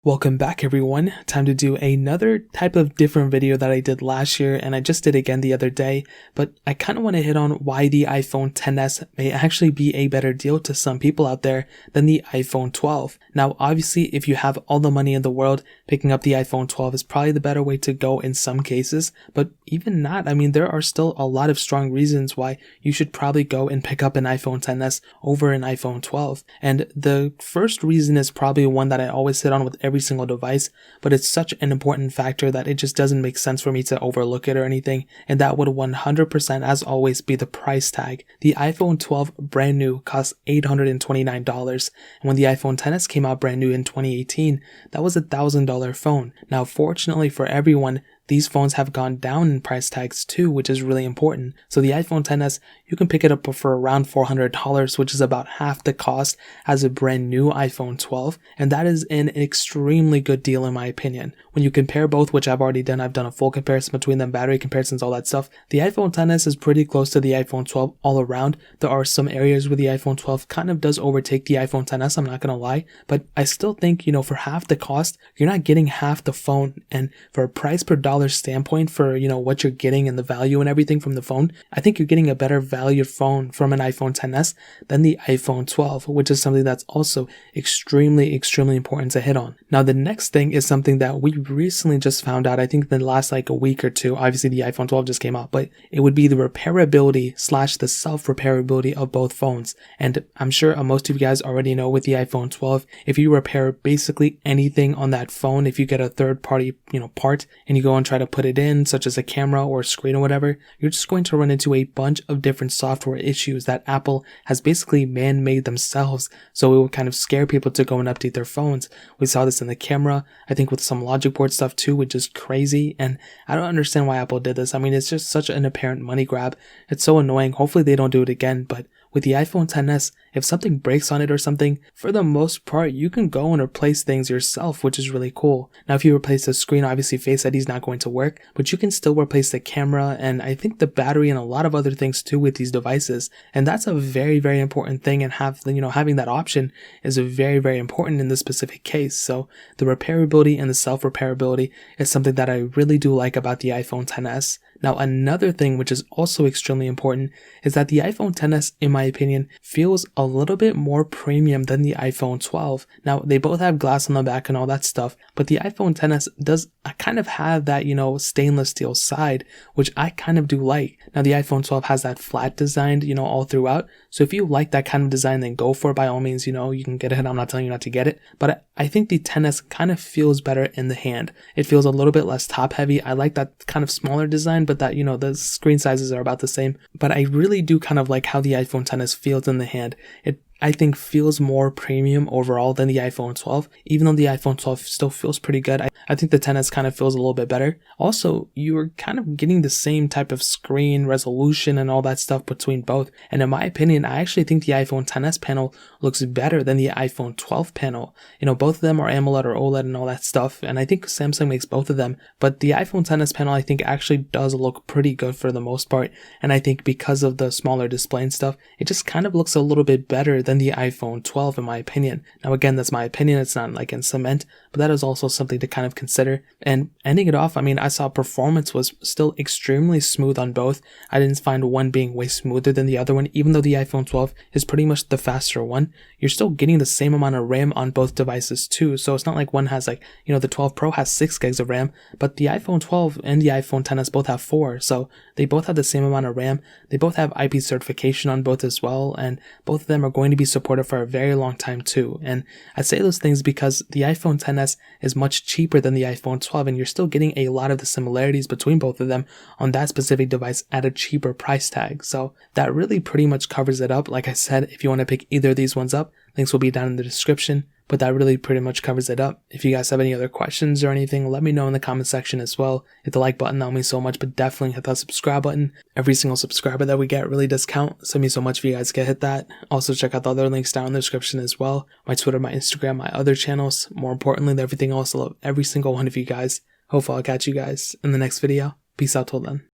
Welcome back everyone. Time to do another type of different video that I did last year and I just did again the other day, but I kind of want to hit on why the iPhone XS may actually be a better deal to some people out there than the iPhone 12. Now obviously if you have all the money in the world, picking up the iPhone 12 is probably the better way to go in some cases, but even not, I mean there are still a lot of strong reasons why you should probably go and pick up an iPhone XS over an iPhone 12. And the first reason is probably one that I always hit on with every single device, but it's such an important factor that it just doesn't make sense for me to overlook it or anything, and that would 100% as always be the price tag. The iPhone 12 brand new costs $829, and when the iPhone XS came out brand new in 2018, that was $1,000 phone. Now fortunately for everyone, these phones have gone down in price tags too, which is really important. So the iPhone XS, you can pick it up for around $400, which is about half the cost as a brand new iPhone 12. And that is an extremely good deal in my opinion. When you compare both, which I've already done, I've done a full comparison between them, battery comparisons, all that stuff. The iPhone XS is pretty close to the iPhone 12 all around. There are some areas where the iPhone 12 kind of does overtake the iPhone XS, I'm not gonna lie. But I still think, for half the cost, you're not getting half the phone. And for a price per dollar standpoint for what you're getting and the value and everything from the phone, I think you're getting a better valued phone from an iPhone XS than the iPhone 12, which is something that's also extremely important to hit on. Now the next thing is something that we recently just found out, I think in the last a week or two. Obviously the iPhone 12 just came out, but it would be the repairability / the self-repairability of both phones. And I'm sure most of you guys already know with the iPhone 12, if you repair basically anything on that phone, if you get a third party part and you go and try to put it in, such as a camera or a screen or whatever, you're just going to run into a bunch of different software issues that Apple has basically man-made themselves, so it would kind of scare people to go and update their phones. We saw this in the camera, I think with some logic board stuff too, which is crazy, and I don't understand why Apple did this. I mean, it's just such an apparent money grab. It's so annoying. Hopefully they don't do it again, but with the iPhone XS, if something breaks on it or something, for the most part, you can go and replace things yourself, which is really cool. Now, if you replace the screen, obviously Face ID is not going to work, but you can still replace the camera and I think the battery and a lot of other things too with these devices. And that's a very important thing, and having that option is very important in this specific case. So the repairability and the self-repairability is something that I really do like about the iPhone XS. Now, another thing which is also extremely important is that the iPhone XS, in my opinion, feels a little bit more premium than the iPhone 12. Now, they both have glass on the back and all that stuff, but the iPhone XS does kind of have that, stainless steel side, which I kind of do like. Now, the iPhone 12 has that flat design, all throughout. So if you like that kind of design, then go for it by all means, you can get it. I'm not telling you not to get it, but I think the XS kind of feels better in the hand. It feels a little bit less top heavy. I like that kind of smaller design, but that, the screen sizes are about the same. But I really do kind of like how the iPhone XS feels in the hand. It, I think, feels more premium overall than the iPhone 12, even though the iPhone 12 still feels pretty good. I think the XS kind of feels a little bit better. Also, you're kind of getting the same type of screen resolution and all that stuff between both. And in my opinion, I actually think the iPhone XS panel looks better than the iPhone 12 panel. Both of them are AMOLED or OLED and all that stuff, and I think Samsung makes both of them. But the iPhone XS panel, I think, actually does look pretty good for the most part. And I think because of the smaller display and stuff, it just kind of looks a little bit better than the iPhone 12 in my opinion. Now again, that's my opinion, it's not like in cement, but that is also something to kind of consider. And ending it off, I mean, I saw performance was still extremely smooth on both. I didn't find one being way smoother than the other one, even though the iPhone 12 is pretty much the faster one. You're still getting the same amount of RAM on both devices too, so it's not like one has the 12 Pro has 6 gigs of RAM, but the iPhone 12 and the iPhone XS both have 4, so they both have the same amount of RAM. They both have IP certification on both as well, and both of them are going to be supported for a very long time too. And I say those things because the iPhone XS is much cheaper than the iPhone 12, and you're still getting a lot of the similarities between both of them on that specific device at a cheaper price tag. So that really pretty much covers it up. Like I said, if you want to pick either of these ones up, links will be down in the description. But that really pretty much covers it up. If you guys have any other questions or anything, let me know in the comment section as well. Hit the like button, that would mean so much, but definitely hit that subscribe button. Every single subscriber that we get really does count, so it means so much if you guys can hit that. Also check out the other links down in the description as well. My Twitter, my Instagram, my other channels. More importantly than everything else, I love every single one of you guys. Hopefully I'll catch you guys in the next video. Peace out till then.